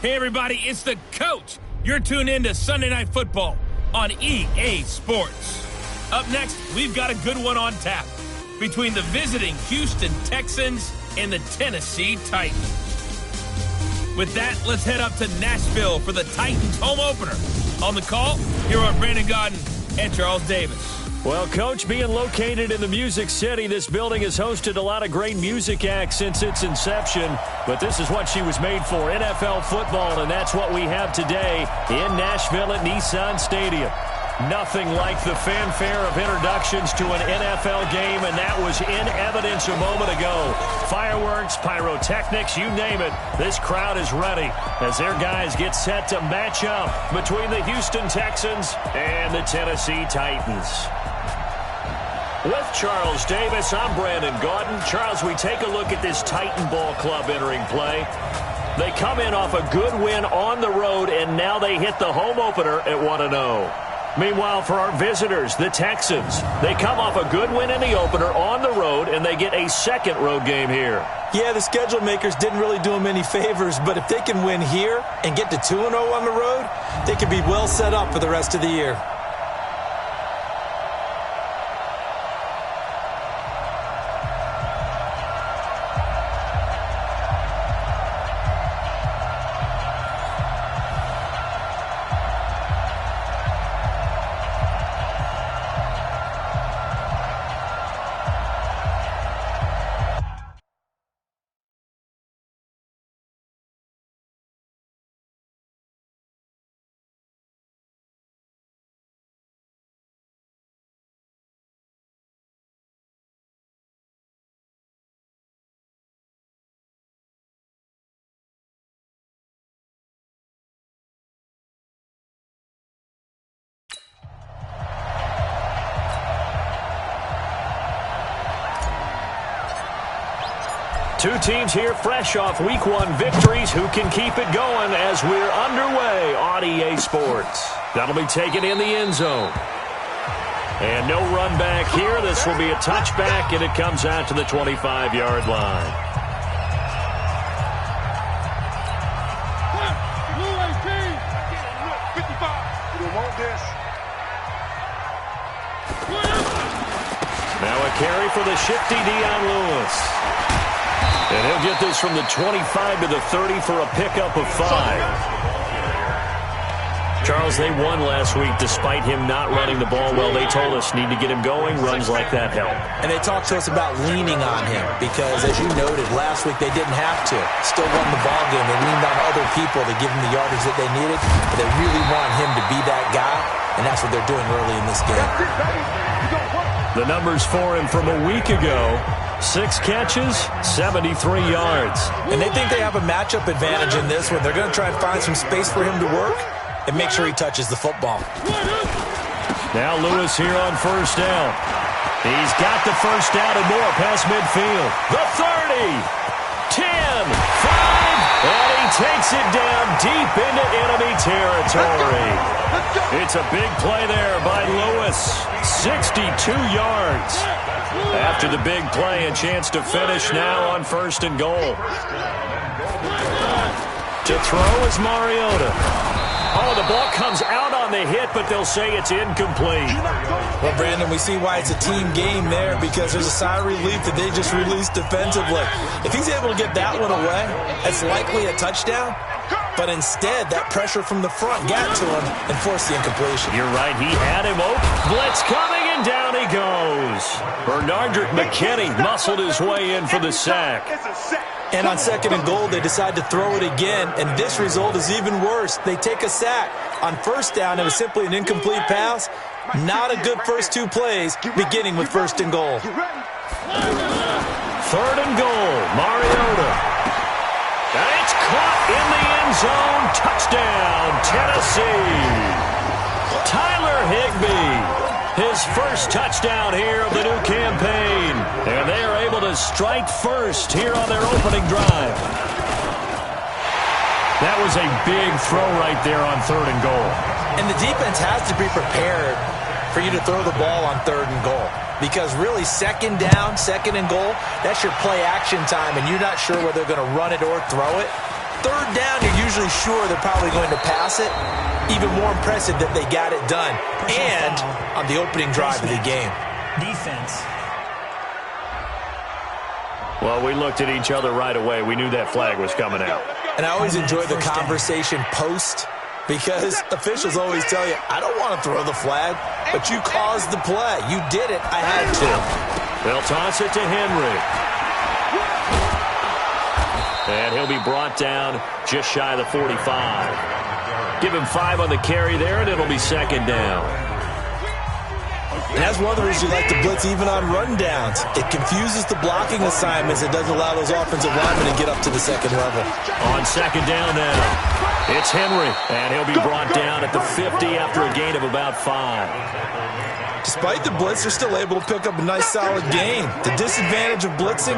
Hey, everybody, it's the coach. You're tuned in to Sunday Night Football on EA Sports. Up next, we've got a good one on tap between the visiting Houston Texans and the Tennessee Titans. With that, let's head up to Nashville for the Titans home opener. On the call, here are Brandon Godden and Charles Davis. Well, Coach, being located in the Music City, this building has hosted a lot of great music acts since its inception. But this is what she was made for, NFL football, and that's what we have today in Nashville at Nissan Stadium. Nothing like the fanfare of introductions to an NFL game, and that was in evidence a moment ago. Fireworks, pyrotechnics, you name it. This crowd is ready as their guys get set to match up between the Houston Texans and the Tennessee Titans. With Charles Davis, I'm Brandon Gaudin. Charles, we take a look at this Titan Ball Club entering play. They come in off a good win on the road, and now they hit the home opener at 1-0. Meanwhile, for our visitors, the Texans, they come off a good win in the opener on the road, and they get a second road game here. Yeah, the schedule makers didn't really do them any favors, but if they can win here and get to 2-0 on the road, they can be well set up for the rest of the year. Two teams here fresh off Week 1 victories. Who can keep it going as we're underway on EA Sports? That'll be taken in the end zone. And no run back here. This will be a touchback, and it comes out to the 25-yard line. Now a carry for the shifty Dion Lewis. And he'll get this from the 25 to the 30 for a pickup of 5. Charles, they won last week despite him not running the ball well. They told us need to get him going. Runs like that help. And they talked to us about leaning on him because, as you noted, last week they didn't have to. Still won the ball game. They leaned on other people to give them the yardage that they needed. But they really want him to be that guy, and that's what they're doing early in this game. The numbers for him from a week ago: 6 catches, 73 yards. And they think they have a matchup advantage in this one. They're going to try and find some space for him to work and make sure he touches the football. Now Lewis here on first down. He's got the first down and more past midfield. The 30, 10, 5, and he takes it down deep into enemy territory. It's a big play there by Lewis. 62 yards. After the big play, a chance to finish now on first and goal. To throw is Mariota. Oh, the ball comes out on the hit, but they'll say it's incomplete. Well, Brandon, we see why it's a team game there because there's a sigh of relief that they just released defensively. If he's able to get that one away, it's likely a touchdown. But instead, that pressure from the front got to him and forced the incompletion. You're right. He had him open. Blitz coming, and down he goes. Bernardrick McKinney muscled his way in for the sack. And on second and goal, they decide to throw it again, and this result is even worse. They take a sack. On first down, it was simply an incomplete pass. Not a good first 2 plays, beginning with first and goal. Third and goal, Mariota. And it's caught in the end zone. Touchdown, Tennessee. Tyler Higbee. His first touchdown here of the new campaign. And they are able to strike first here on their opening drive. That was a big throw right there on third and goal. And the defense has to be prepared for you to throw the ball on 3rd and goal. Because really, 2nd down, 2nd and goal, that's your play action time, and you're not sure whether they're going to run it or throw it. 3rd down, you're usually sure they're probably going to pass it. Even more impressive that they got it done. And on the opening drive of the game. Defense. Well, we looked at each other right away. We knew that flag was coming out. And I always enjoy the conversation post, because officials always tell you, I don't want to throw the flag, but you caused the play. You did it. I had to. They'll toss it to Henry. And he'll be brought down just shy of the 45. Give him 5 on the carry there, and it'll be 2nd down. And that's one of the reasons you like to blitz even on run downs. It confuses the blocking assignments. It doesn't allow those offensive linemen to get up to the 2nd level. On 2nd down now, it's Henry, and he'll be brought down at the 50 after a gain of about 5. Despite the blitz, they're still able to pick up a nice, solid gain. The disadvantage of blitzing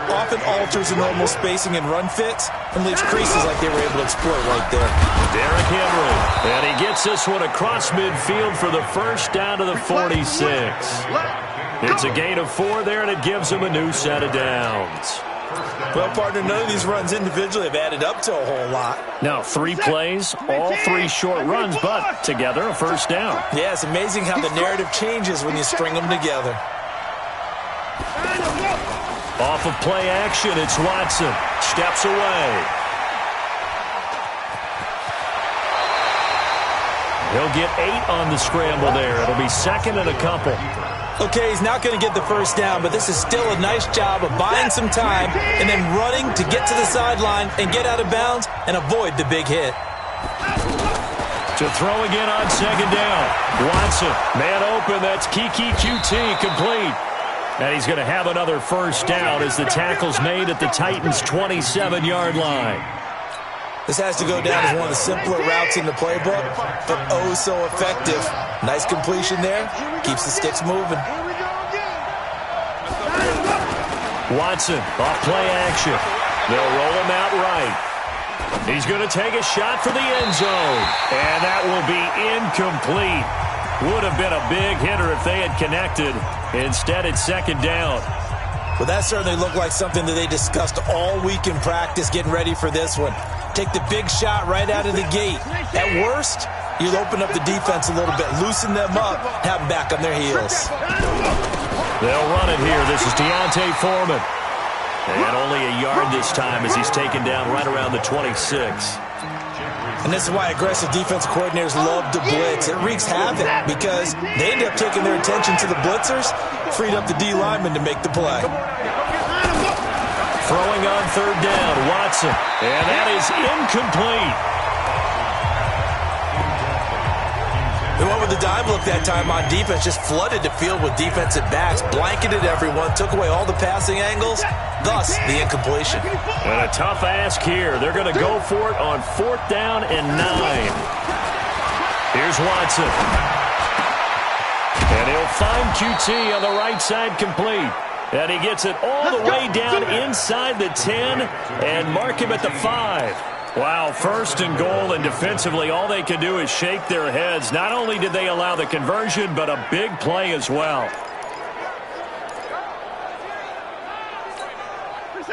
often alters the normal spacing and run fits and leaves creases like they were able to exploit right there. Derrick Henry, and he gets this one across midfield for the first down to the 46. It's a gain of 4 there, and it gives him a new set of downs. Well, partner, none of these runs individually have added up to a whole lot. Now, 3 plays, all 3 short runs, but together a first down. Yeah, it's amazing how the narrative changes when you string them together. Off of play action, it's Watson. Steps away. He'll get 8 on the scramble there. It'll be 2nd and a couple. Okay, he's not going to get the first down, but this is still a nice job of buying some time and then running to get to the sideline and get out of bounds and avoid the big hit. To throw again on 2nd down. Watson, man open. That's Kiki QT complete. And he's going to have another first down as the tackle's made at the Titans' 27-yard line. This has to go down as one of the simpler routes in the playbook, but oh so effective. Nice completion there. Keeps the sticks moving. Watson, off play action. They'll roll him out right. He's going to take a shot for the end zone. And that will be incomplete. Would have been a big hitter if they had connected. Instead, it's 2nd down. Well, that certainly looked like something that they discussed all week in practice getting ready for this one. Take the big shot right out of the gate. At worst, you'll open up the defense a little bit, loosen them up, have them back on their heels. They'll run it here. This is Deontay Foreman. And only a yard this time as he's taken down right around the 26. And this is why aggressive defensive coordinators love to blitz. It wreaks havoc because they end up taking their attention to the blitzers, freed up the D lineman to make the play. Throwing on 3rd down, Watson. And that is incomplete. They went with the dime look that time on defense, just flooded the field with defensive backs, blanketed everyone, took away all the passing angles, thus the incompletion. And a tough ask here. They're going to go for it on 4th down and 9. Here's Watson. And he'll find QT on the right side complete. And he gets it all the way down inside the 10 and mark him at the 5. Wow, 1st and goal, and defensively all they can do is shake their heads. Not only did they allow the conversion, but a big play as well.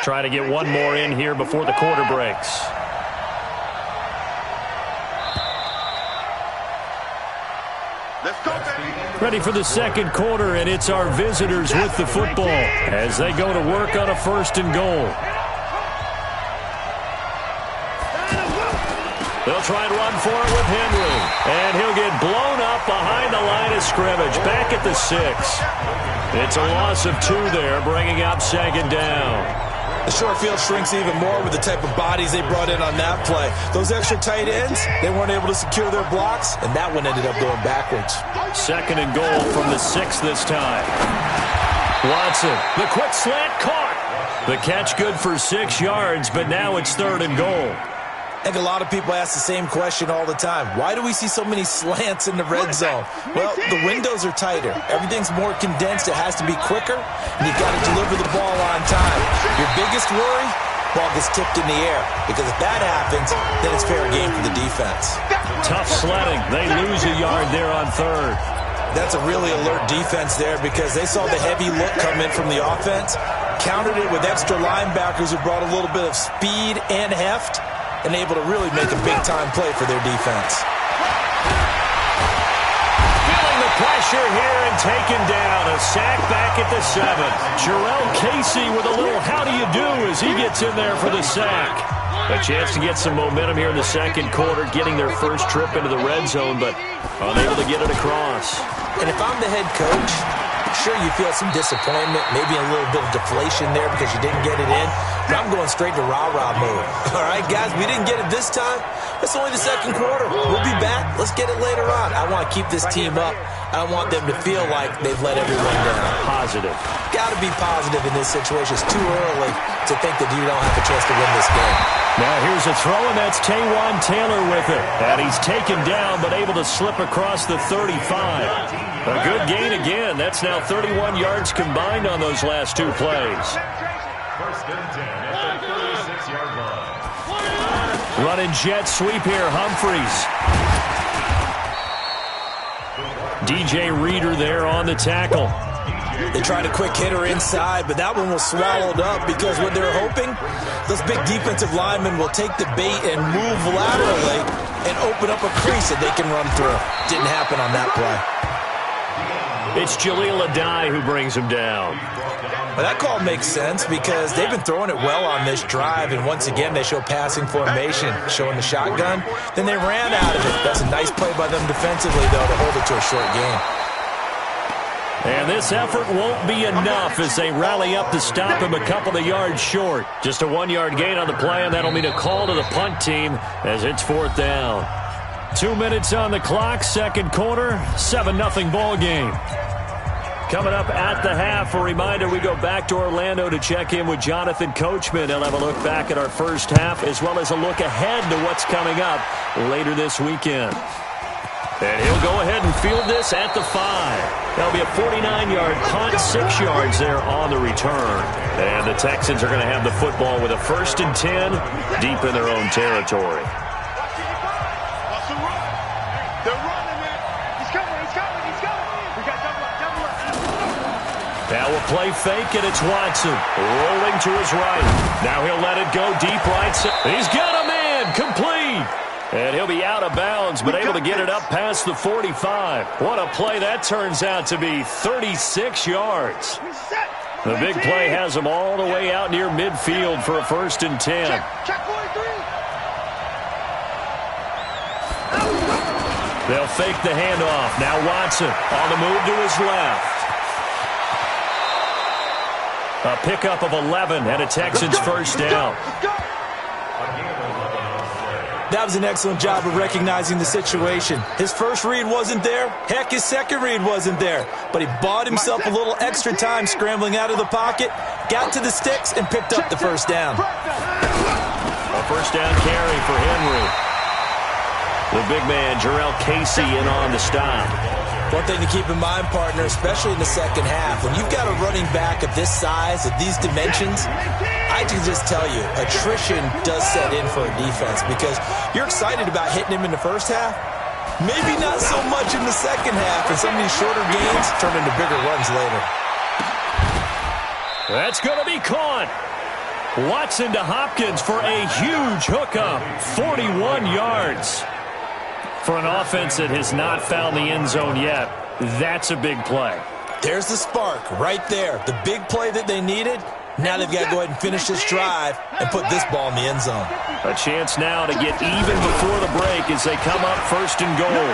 Try to get one more in here before the quarter breaks. Ready for the 2nd quarter, and it's our visitors with the football as they go to work on a 1st and goal. They'll try and run for it with Henry. And he'll get blown up behind the line of scrimmage. Back at the 6. It's a loss of 2 there, bringing up 2nd down. The short field shrinks even more with the type of bodies they brought in on that play. Those extra tight ends, they weren't able to secure their blocks, and that one ended up going backwards. 2nd and goal from the 6 this time. Watson, the quick slant caught. The catch good for 6 yards, but now it's 3rd and goal. I think a lot of people ask the same question all the time. Why do we see so many slants in the red zone? Well, the windows are tighter. Everything's more condensed. It has to be quicker, and you've got to deliver the ball on time. Your biggest worry, ball gets tipped in the air, because if that happens, then it's fair game for the defense. Tough sledding. They lose a yard there on 3rd. That's a really alert defense there because they saw the heavy look come in from the offense, countered it with extra linebackers who brought a little bit of speed and heft, and able to really make a big-time play for their defense. Feeling the pressure here and taken down. A sack back at the 7. Jarrell Casey with a little how do you do as he gets in there for the sack. A chance to get some momentum here in the second quarter, getting their first trip into the red zone, but unable to get it across. And if I'm the head coach, sure you feel some disappointment, maybe a little bit of deflation there because you didn't get it in. But I'm going straight to rah-rah mode. All right, guys, we didn't get it this time. It's only the second quarter. We'll be back. Let's get it later on. I want to keep this team up. I don't want them to feel like they've let everyone down. Positive. Got to be positive in this situation. It's too early to think that you don't have a chance to win this game. Now here's a throw, and that's Taywan Taylor with it. And he's taken down, but able to slip across the 35. A good gain again. That's now 31 yards combined on those last two plays. First and 10 at the 36-yard line. Running jet sweep here, Humphreys. DJ Reader there on the tackle. They tried a quick hitter inside, but that one was swallowed up because what they're hoping, those big defensive linemen will take the bait and move laterally and open up a crease that they can run through. Didn't happen on that play. It's Jaleel Adai who brings him down. Well, that call makes sense because they've been throwing it well on this drive, and once again they show passing formation, showing the shotgun. Then they ran out of it. That's a nice play by them defensively, though, to hold it to a short game. And this effort won't be enough as they rally up to stop him a couple of yards short. Just a 1-yard gain on the play, and that'll mean a call to the punt team as it's 4th down. 2 minutes on the clock, second quarter, 7-0 ball game. Coming up at the half, a reminder, we go back to Orlando to check in with Jonathan Coachman. He'll have a look back at our first half as well as a look ahead to what's coming up later this weekend. And he'll go ahead and field this at the 5. That'll be a 49-yard punt, 6 yards there on the return. And the Texans are going to have the football with a 1st and 10 deep in their own territory. Now we'll play fake, and it's Watson rolling to his right. Now he'll let it go deep right side. He's got a man complete. And he'll be out of bounds, but able to get it up past the 45. What a play that turns out to be, 36 yards. The big play has him all the way out near midfield for a 1st and 10. They'll fake the handoff. Now Watson on the move to his left. A pickup of 11 and a Texans 1st down. That was an excellent job of recognizing the situation. His first read wasn't there. Heck, his second read wasn't there. But he bought himself a little extra time scrambling out of the pocket, got to the sticks, and picked up the 1st down. A 1st down carry for Henry. The big man, Jarrell Casey, in on the stop. One thing to keep in mind, partner, especially in the second half, when you've got a running back of this size, of these dimensions, I can just tell you, attrition does set in for a defense because you're excited about hitting him in the first half. Maybe not so much in the second half, and some of these shorter gains turn into bigger runs later. That's going to be caught. Watson to Hopkins for a huge hookup, 41 yards. For an offense that has not found the end zone yet, that's a big play. There's the spark right there. The big play that they needed. Now they've got to go ahead and finish this drive and put this ball in the end zone. A chance now to get even before the break as they come up 1st and goal.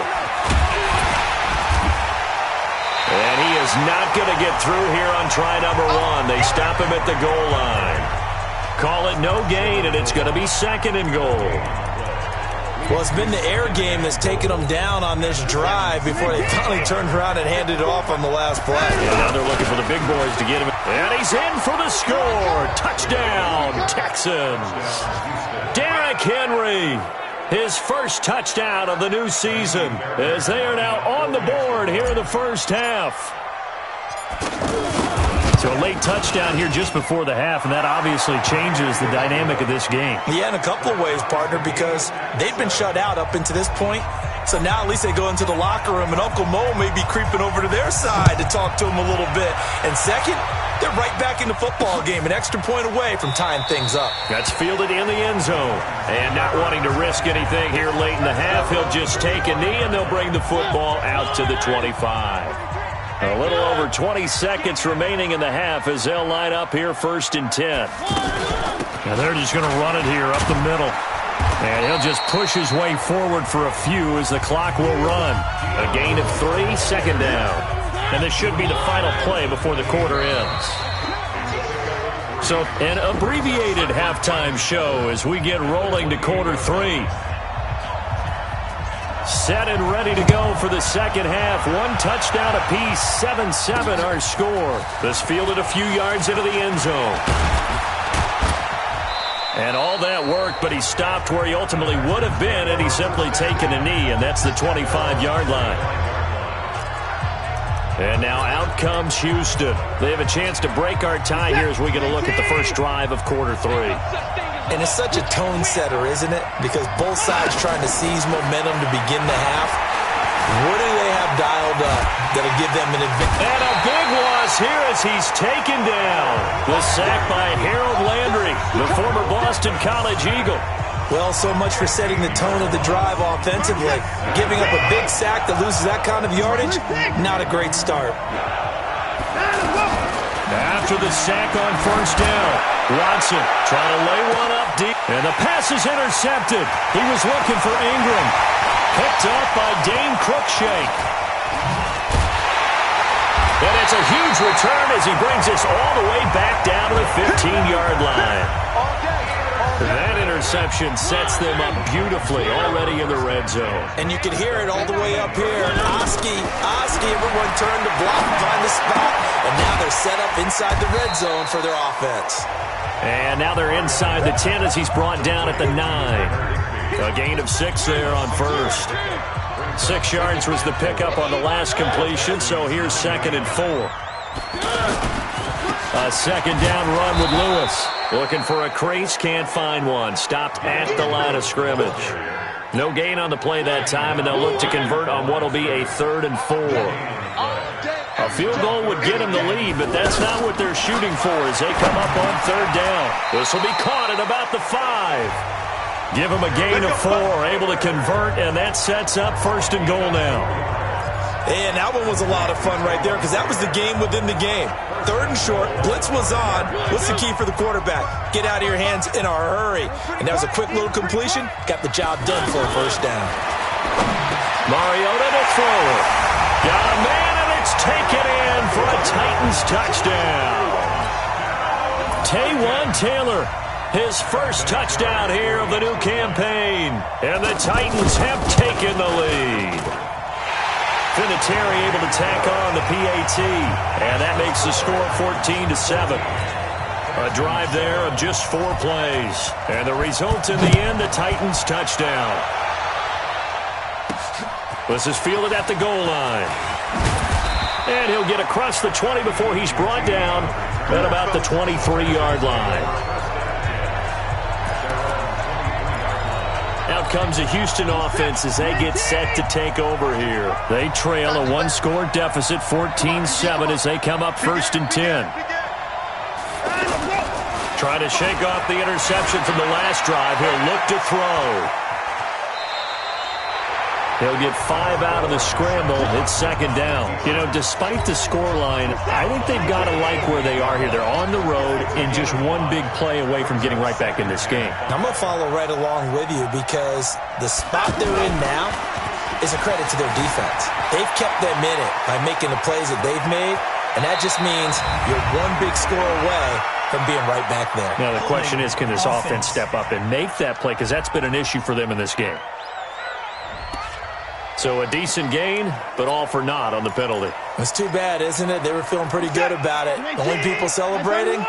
And he is not going to get through here on try number 1. They stop him at the goal line. Call it no gain, and it's going to be 2nd and goal. Well, it's been the air game that's taken them down on this drive before they finally turned around and handed it off on the last play. And now they're looking for the big boys to get him. And he's in for the score. Touchdown, Texans. Derrick Henry, his first touchdown of the new season, as they are now on the board here in the first half. So a late touchdown here just before the half, and that obviously changes the dynamic of this game. Yeah, in a couple of ways, partner, because they've been shut out up until this point. So now at least they go into the locker room, and Uncle Mo may be creeping over to their side to talk to him a little bit. And second, they're right back in the football game, an extra point away from tying things up. That's fielded in the end zone. And not wanting to risk anything here late in the half, he'll just take a knee, and they'll bring the football out to the 25. A little over 20 seconds remaining in the half as they'll line up here 1st and 10. And they're just going to run it here up the middle. And he'll just push his way forward for a few as the clock will run. A gain of 3, 2nd down. And this should be the final play before the quarter ends. So an abbreviated halftime show as we get rolling to quarter 3. Set and ready to go for the second half. 1 touchdown apiece, 7-7 our score. This fielded a few yards into the end zone. And all that work, but he stopped where he ultimately would have been had he simply taken a knee, and that's the 25-yard line. And now out comes Houston. They have a chance to break our tie here as we get a look at the first drive of quarter 3. And it's such a tone setter, isn't it? Because both sides trying to seize momentum to begin the half. What do they have dialed up that'll give them an advantage? And a big loss here as he's taken down. The sack by Harold Landry, the former Boston College Eagle. Well, so much for setting the tone of the drive offensively. Giving up a big sack that loses that kind of yardage, not a great start. After the sack on 1st down, Watson trying to lay one up deep. And the pass is intercepted. He was looking for Ingram. Picked up by Dane Cruikshank. And it's a huge return as he brings us all the way back down to the 15-yard line. That interception sets them up beautifully already in the red zone. And you can hear it all the way up here. Oski, everyone turned to block and find the spot. And now they're set up inside the red zone for their offense. And now they're inside the 10 as he's brought down at the 9. A gain of 6 there on 1st. 6 yards was the pickup on the last completion, so here's 2nd and 4. A 2nd down run with Lewis. Looking for a crease, can't find one. Stopped at the line of scrimmage. No gain on the play that time, and they'll look to convert on what will be a 3rd and 4. A field goal would get them the lead, but that's not what they're shooting for as they come up on 3rd down. This will be caught at about the 5. Give them a gain of 4, able to convert, and that sets up 1st and goal now. And that one was a lot of fun right there because that was the game within the game. 3rd and short, blitz was on. What's the key for the quarterback? Get out of your hands in a hurry. And that was a quick little completion. Got the job done for a 1st down. Mariota to throw it. Got a man, and it's taken in for a Titans touchdown. Taywan Taylor, his first touchdown here of the new campaign. And the Titans have taken the lead. Vinatieri able to tack on the PAT, and that makes the score 14-7. A drive there of just 4 plays, and the result in the end, the Titans touchdown. This is fielded at the goal line. And he'll get across the 20 before he's brought down at about the 23-yard line. Out comes a Houston offense as they get set to take over here. They trail a 1-score deficit, 14-7, as they come up 1st and 10. Trying to shake off the interception from the last drive. He'll look to throw. He'll get 5 out of the scramble. It's 2nd down. You know, despite the scoreline, I think they've got to like where they are here. They're on the road and just one big play away from getting right back in this game. I'm going to follow right along with you because the spot they're in now is a credit to their defense. They've kept them in it by making the plays that they've made, and that just means you're one big score away from being right back there. Now, the question is, can this offense step up and make that play? Because that's been an issue for them in this game. So a decent gain, but all for naught on the penalty. It's too bad, isn't it? They were feeling pretty good about it. The only people celebrating,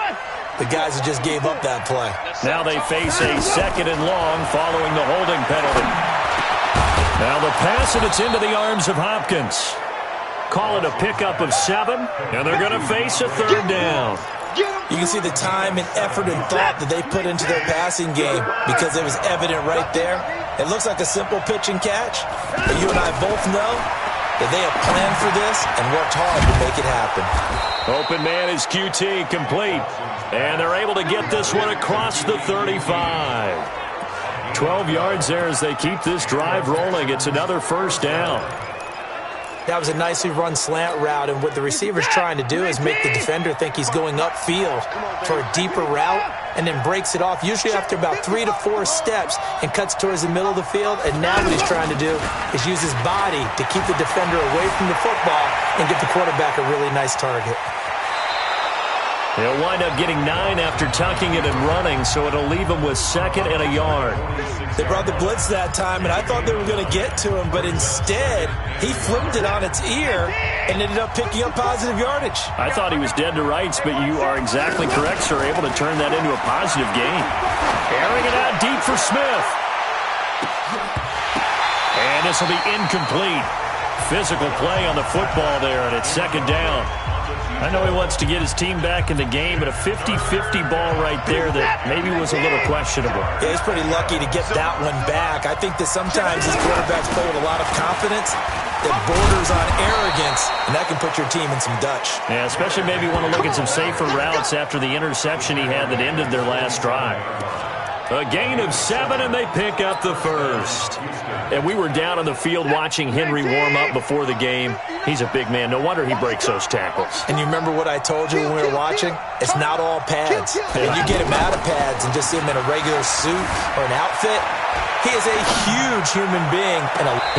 the guys who just gave up that play. Now they face a 2nd and long following the holding penalty. Now the pass, and it's into the arms of Hopkins. Call it a pickup of 7, and they're going to face a 3rd down. You can see the time and effort and thought that they put into their passing game because it was evident right there. It looks like a simple pitch and catch, but you and I both know that they have planned for this and worked hard to make it happen. Open man is QT, complete. And they're able to get this one across the 35. 12 yards there as they keep this drive rolling. It's another first down. That was a nicely run slant route, and what the receiver's trying to do is make the defender think he's going upfield for a deeper route, and then breaks it off, usually after about 3 to 4 steps, and cuts towards the middle of the field. And now what he's trying to do is use his body to keep the defender away from the football and give the quarterback a really nice target. They'll wind up getting 9 after tucking it and running, so it'll leave them with 2nd and a yard. They brought the blitz that time, and I thought they were going to get to him, but instead, he flipped it on its ear and ended up picking up positive yardage. I thought he was dead to rights, but you are exactly correct, sir. Able to turn that into a positive gain. Airing it out deep for Smith. And this will be incomplete. Physical play on the football there, and it's 2nd down. I know he wants to get his team back in the game, but a 50-50 ball right there that maybe was a little questionable. Yeah, he's pretty lucky to get that one back. I think that sometimes his quarterbacks play with a lot of confidence that borders on arrogance, and that can put your team in some Dutch. Yeah, especially maybe want to look at some safer routes after the interception he had that ended their last drive. A gain of 7, and they pick up the first. And we were down on the field watching Henry warm up before the game. He's a big man. No wonder he breaks those tackles. And you remember what I told you when we were watching? It's not all pads. When you get him out of pads and just see him in a regular suit or an outfit, he is a huge human being.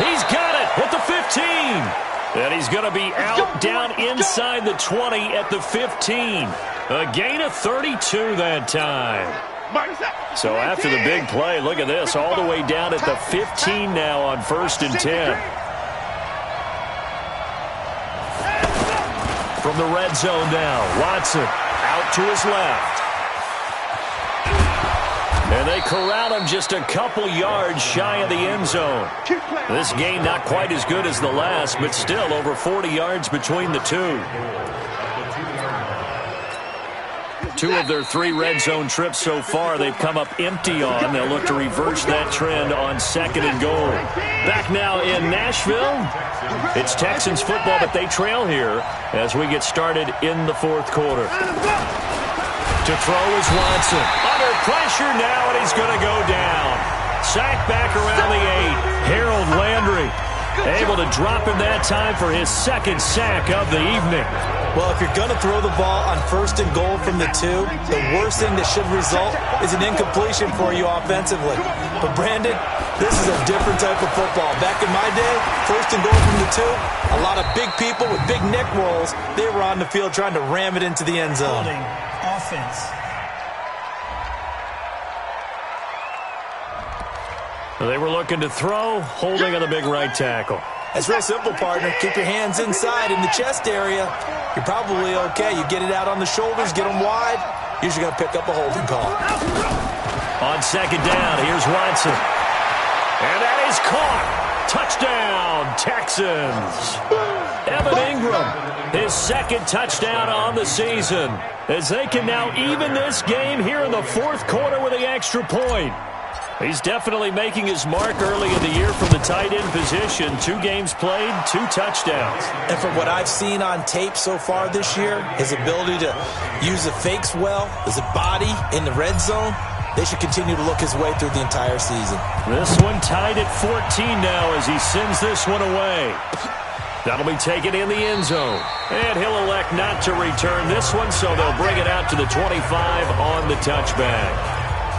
He's got it at the 15. And he's going to be out down inside the 20 at the 15. A gain of 32 that time. So after the big play, look at this, all the way down at the 15 now on 1st and 10. From the red zone now, Watson out to his left. And they corral him just a couple yards shy of the end zone. This game not quite as good as the last, but still over 40 yards between the two. 2 of their 3 red zone trips so far they've come up empty on. They'll look to reverse that trend on 2nd and goal. Back now in Nashville. It's Texans football, but they trail here as we get started in the 4th quarter. To throw is Watson. Under pressure now, and he's going to go down. Sack back around the 8. Harold Landry able to drop him that time for his 2nd sack of the evening. Well, if you're going to throw the ball on 1st and goal from the 2, the worst thing that should result is an incompletion for you offensively. But, Brandon, this is a different type of football. Back in my day, 1st and goal from the 2, a lot of big people with big neck rolls, they were on the field trying to ram it into the end zone. Holding offense. They were looking to throw, holding on the big right tackle. It's real simple, partner. Keep your hands inside in the chest area. You're probably okay. You get it out on the shoulders, get them wide. Usually going to pick up a holding call. On 2nd down, here's Watson. And that is caught. Touchdown, Texans. Evan Ingram, his 2nd touchdown on the season, as they can now even this game here in the 4th quarter with the extra point. He's definitely making his mark early in the year from the tight end position. 2 games played, 2 touchdowns. And from what I've seen on tape so far this year, his ability to use the fakes well, his body in the red zone, they should continue to look his way through the entire season. This one tied at 14 now as he sends this one away. That'll be taken in the end zone. And he'll elect not to return this one, so they'll bring it out to the 25 on the touchback.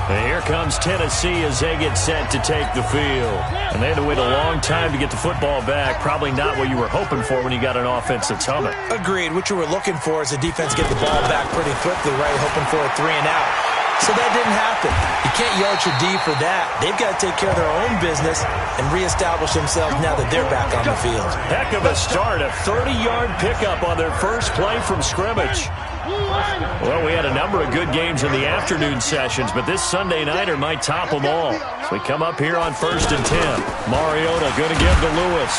And here comes Tennessee as they get set to take the field. And they had to wait a long time to get the football back. Probably not what you were hoping for when you got an offense that's humming. Agreed. What you were looking for is the defense get the ball back pretty quickly, right? Hoping for a 3 and out. So that didn't happen. You can't yell at your D for that. They've got to take care of their own business and reestablish themselves now that they're back on the field. Heck of a start. A 30-yard pickup on their first play from scrimmage. Well, we had a number of good games in the afternoon sessions, but this Sunday nighter might top them all. So we come up here on 1st and 10. Mariota going to give to Lewis.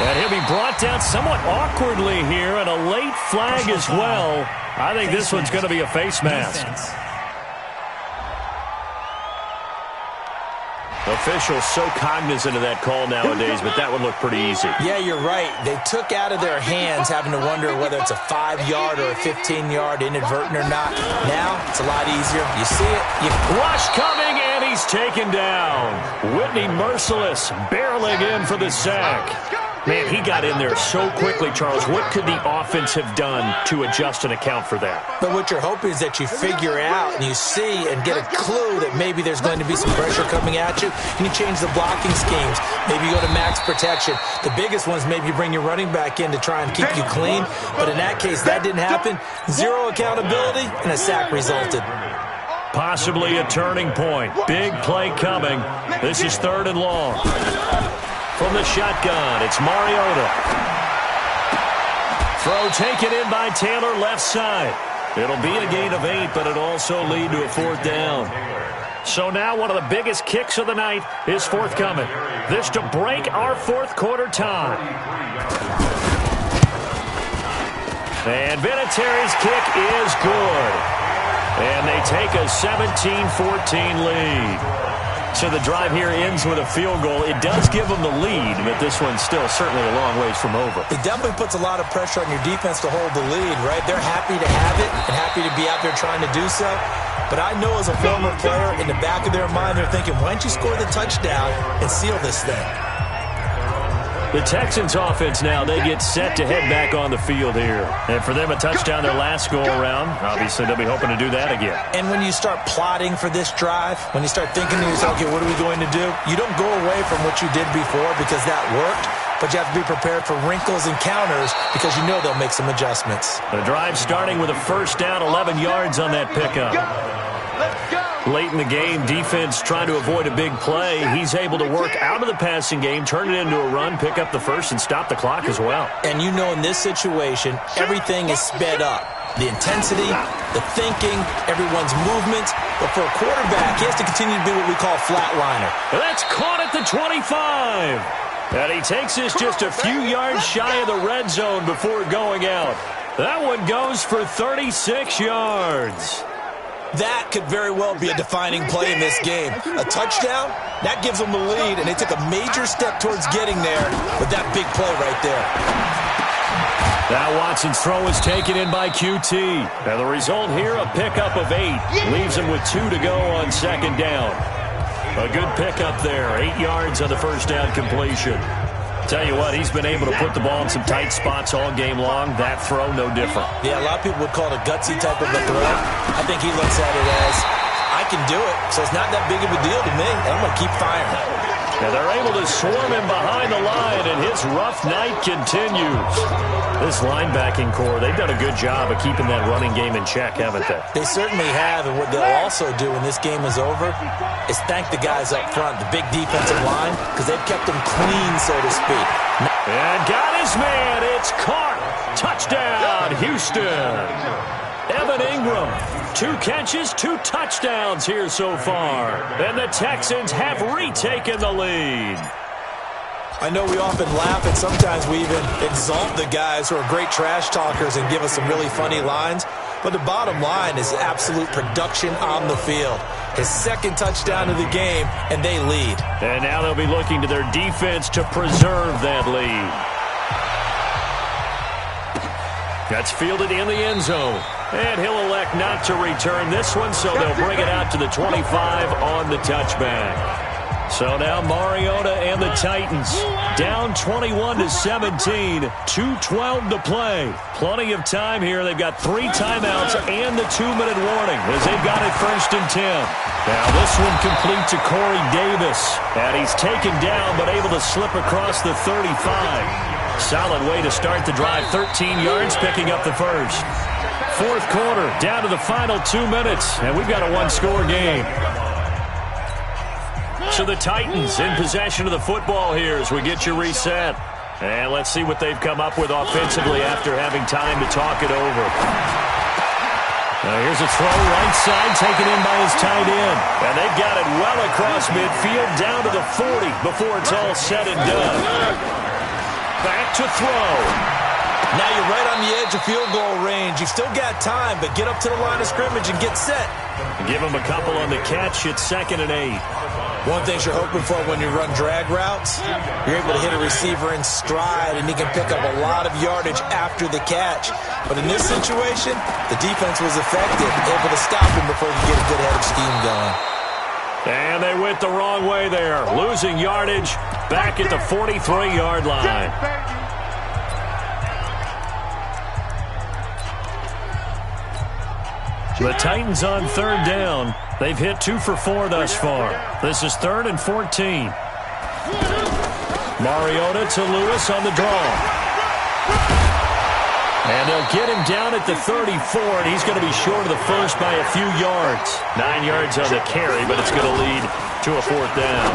And he'll be brought down somewhat awkwardly here, and a late flag as well. I think this one's going to be a face mask. Officials so cognizant of that call nowadays, but that would look pretty easy. Yeah, you're right. They took out of their hands having to wonder whether it's a 5-yard or a 15-yard inadvertent or not. Now, it's a lot easier. You see it. Rush coming, and he's taken down. Whitney Merciless barreling in for the sack. Man, he got in there so quickly, Charles. What could the offense have done to adjust and account for that? But what you're hoping is that you figure out and you see and get a clue that maybe there's going to be some pressure coming at you, and you change the blocking schemes. Maybe you go to max protection. The biggest one is maybe you bring your running back in to try and keep you clean. But in that case, that didn't happen. Zero accountability, and a sack resulted. Possibly a turning point. Big play coming. This is 3rd and long. From the shotgun, it's Mariota. Throw taken in by Taylor, left side. It'll be a gain of 8, but it'll also lead to a 4th down. So now one of the biggest kicks of the night is forthcoming. This to break our 4th quarter tie. And Vinatieri's kick is good. And they take a 17-14 lead. So the drive here ends with a field goal. It does give them the lead, but this one's still certainly a long ways from over. It definitely puts a lot of pressure on your defense to hold the lead, right? They're happy to have it and happy to be out there trying to do so. But I know as a former player, in the back of their mind, they're thinking, why don't you score the touchdown and seal this thing? The Texans offense now, they get set to head back on the field here. And for them, a touchdown their last go-around. Obviously, they'll be hoping to do that again. And when you start plotting for this drive, when you start thinking to yourself, okay, what are we going to do? You don't go away from what you did before because that worked, but you have to be prepared for wrinkles and counters because you know they'll make some adjustments. The drive starting with a 1st down, 11 yards on that pickup. Late in the game, defense trying to avoid a big play. He's able to work out of the passing game, turn it into a run, pick up the 1st, and stop the clock as well. And you know in this situation, everything is sped up. The intensity, the thinking, everyone's movement. But for a quarterback, he has to continue to be what we call flatliner. That's caught at the 25. And he takes this just a few yards shy of the red zone before going out. That one goes for 36 yards. That could very well be a defining play in this game. A touchdown, that gives them the lead, and they took a major step towards getting there with that big play right there. Now Watson's throw is taken in by QT. And the result here, a pickup of 8. Leaves him with 2 to go on 2nd down. A good pickup there. 8 yards on the 1st down completion. Tell you what, he's been able to put the ball in some tight spots all game long. That throw, no different. Yeah, a lot of people would call it a gutsy type of a throw. I think he looks at it as, I can do it, so it's not that big of a deal to me, and I'm going to keep firing. And they're able to swarm him behind the line, and his rough night continues. This linebacking core, they've done a good job of keeping that running game in check, haven't they? They certainly have, and what they'll also do when this game is over is thank the guys up front, the big defensive line, because they've kept them clean, so to speak. And got his man. It's caught. Touchdown, Houston. Evan Ingram, 2 catches, 2 touchdowns here so far. And the Texans have retaken the lead. I know we often laugh, and sometimes we even exalt the guys who are great trash talkers and give us some really funny lines. But the bottom line is absolute production on the field. His 2nd touchdown of the game, and they lead. And now they'll be looking to their defense to preserve that lead. That's fielded in the end zone. And he'll elect not to return this one, so they'll bring it out to the 25 on the touchback. So now Mariota and the Titans down 21-17, 2:12 to play. Plenty of time here. They've got 3 timeouts and the 2-minute warning as they've got it 1st and 10. Now this one complete to Corey Davis. And he's taken down but able to slip across the 35. Solid way to start the drive. 13 yards, picking up the 1st. 4th quarter, down to the final 2 minutes, and we've got a 1-score game. So the Titans in possession of the football here as we get you reset. And let's see what they've come up with offensively after having time to talk it over. Now here's a throw right side taken in by his tight end. And they've got it well across midfield down to the 40 before it's all said and done. Back to throw. Now you're right on the edge of field goal range. You've still got time, but get up to the line of scrimmage and get set. Give him a couple on the catch. It's 2nd and 8. One thing you're hoping for when you run drag routes, you're able to hit a receiver in stride, and he can pick up a lot of yardage after the catch. But in this situation, the defense was effective, able to stop him before he could get a good head of steam going. And they went the wrong way there, losing yardage back at the 43-yard line. The Titans on third down. They've hit 2 for 4 thus far. This is 3rd and 14. Mariota to Lewis on the draw. And they'll get him down at the 34, and he's going to be short of the first by a few yards. 9 yards on the carry, but it's going to lead to a 4th down.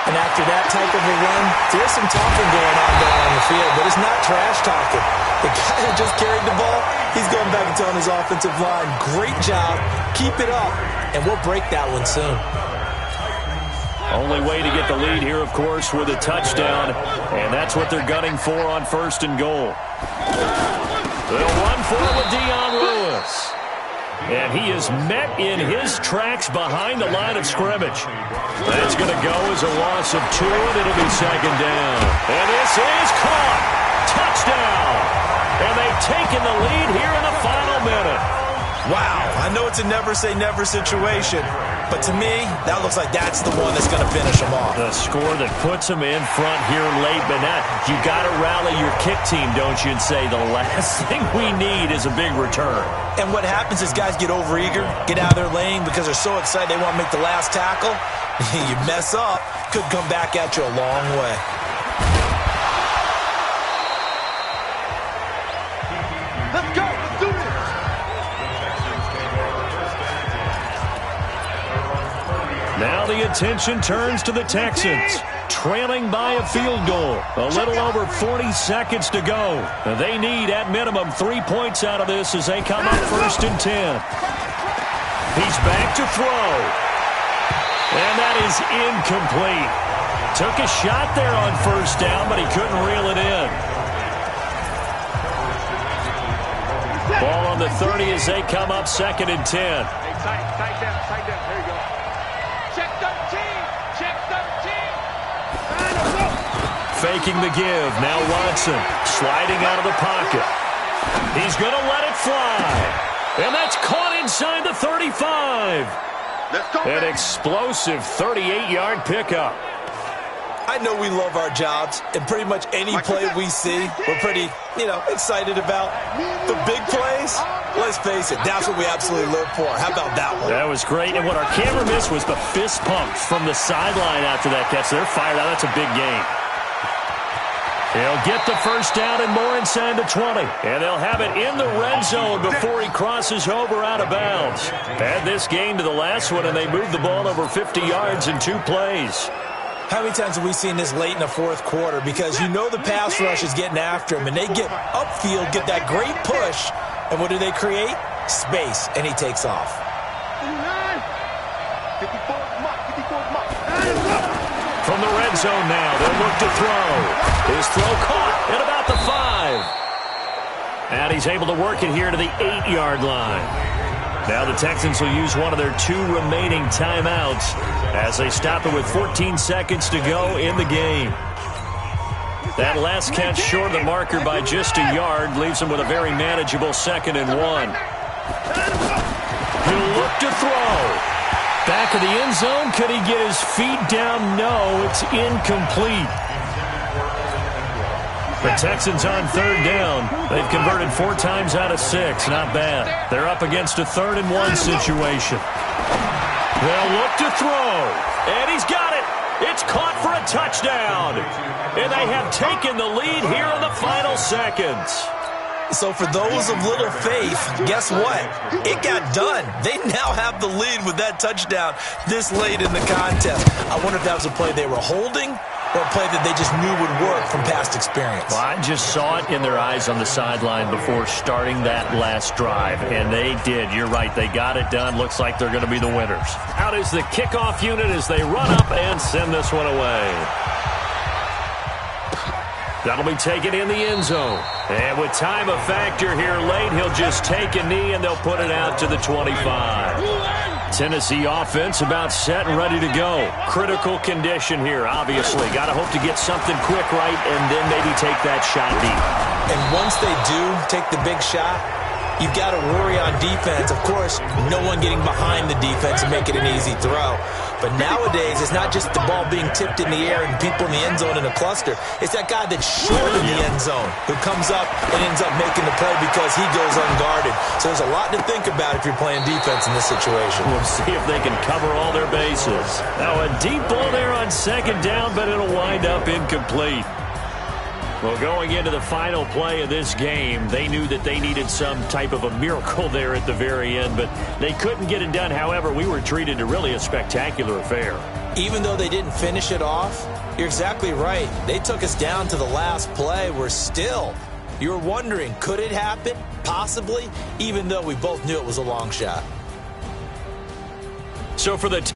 And after that type of a run, there's some talking going on down on the field, but it's not trash talking. The guy who just carried the ball, he's going back and telling his offensive line, great job, keep it up, and we'll break that one soon. Only way to get the lead here, of course, with a touchdown, and that's what they're gunning for on 1st and goal. They'll run for it with Dion Lewis. And he is met in his tracks behind the line of scrimmage. That's going to go as a loss of 2, and it'll be 2nd down. And this is caught. Touchdown. And they've taken the lead here in the final minute. Wow, I know it's a never-say-never situation, but to me, that looks like that's the one that's going to finish them off. The score that puts them in front here late, but now you got to rally your kick team, don't you, and say the last thing we need is a big return. And what happens is guys get overeager, get out of their lane because they're so excited they want to make the last tackle. You mess up, could come back at you a long way. Let's go. Let's do this. Now the attention turns to the Texans, trailing by a field goal. A little over 40 seconds to go. They need, at minimum, 3 points out of this as they come up 1st and 10. He's back to throw. And that is incomplete. Took a shot there on 1st down, but he couldn't reel it in. Ball on the 30 as they come up 2nd and 10. Tight down. There you go. Check 13. Check 13. Faking the give. Now Watson sliding out of the pocket. He's going to let it fly. And that's caught inside the 35. Let's go. An explosive 38-yard pickup. I know we love our jobs, and pretty much any play we see, we're pretty, excited about. The big plays, let's face it, that's what we absolutely live for. How about that one? That was great, and what our camera missed was the fist pumps from the sideline after that catch. They're fired out. That's a big game. He'll get the 1st down and more inside the 20. And they'll have it in the red zone before he crosses over out of bounds. Add this game to the last one, and they moved the ball over 50 yards in 2 plays. How many times have we seen this late in the 4th quarter? Because the pass rush is getting after him, and they get upfield, get that great push, and what do they create? Space, and he takes off. From the red zone now, they'll look to throw. His throw caught at about the 5. And he's able to work it here to the 8-yard line. Now the Texans will use one of their 2 remaining timeouts as they stop it with 14 seconds to go in the game. That last catch short of the marker by just a yard leaves him with a very manageable 2nd and 1. He'll look to throw. Back of the end zone. Could he get his feet down? No, it's incomplete. The Texans on 3rd down. They've converted 4 times out of 6. Not bad. They're up against a 3rd and 1 situation. They'll look to throw. And he's got it. It's caught for a touchdown. And they have taken the lead here in the final seconds. So for those of little faith, guess what? It got done. They now have the lead with that touchdown this late in the contest. I wonder if that was a play they were holding or a play that they just knew would work from past experience. Well, I just saw it in their eyes on the sideline before starting that last drive, and they did. You're right. They got it done. Looks like they're going to be the winners. Out is the kickoff unit as they run up and send this one away. That'll be taken in the end zone. And with time a factor here late, he'll just take a knee and they'll put it out to the 25. Tennessee offense about set and ready to go. Critical condition here, obviously. Got to hope to get something quick right and then maybe take that shot deep. And once they do take the big shot, you've got to worry on defense. Of course, no one getting behind the defense and make it an easy throw. But nowadays, it's not just the ball being tipped in the air and people in the end zone in a cluster. It's that guy that's short in the end zone who comes up and ends up making the play because he goes unguarded. So there's a lot to think about if you're playing defense in this situation. We'll see if they can cover all their bases. Now a deep ball there on second down, but it'll wind up incomplete. Well, going into the final play of this game, they knew that they needed some type of a miracle there at the very end, but they couldn't get it done. However, we were treated to really a spectacular affair. Even though they didn't finish it off, you're exactly right. They took us down to the last play. You're wondering, could it happen? Possibly, even though we both knew it was a long shot. So for the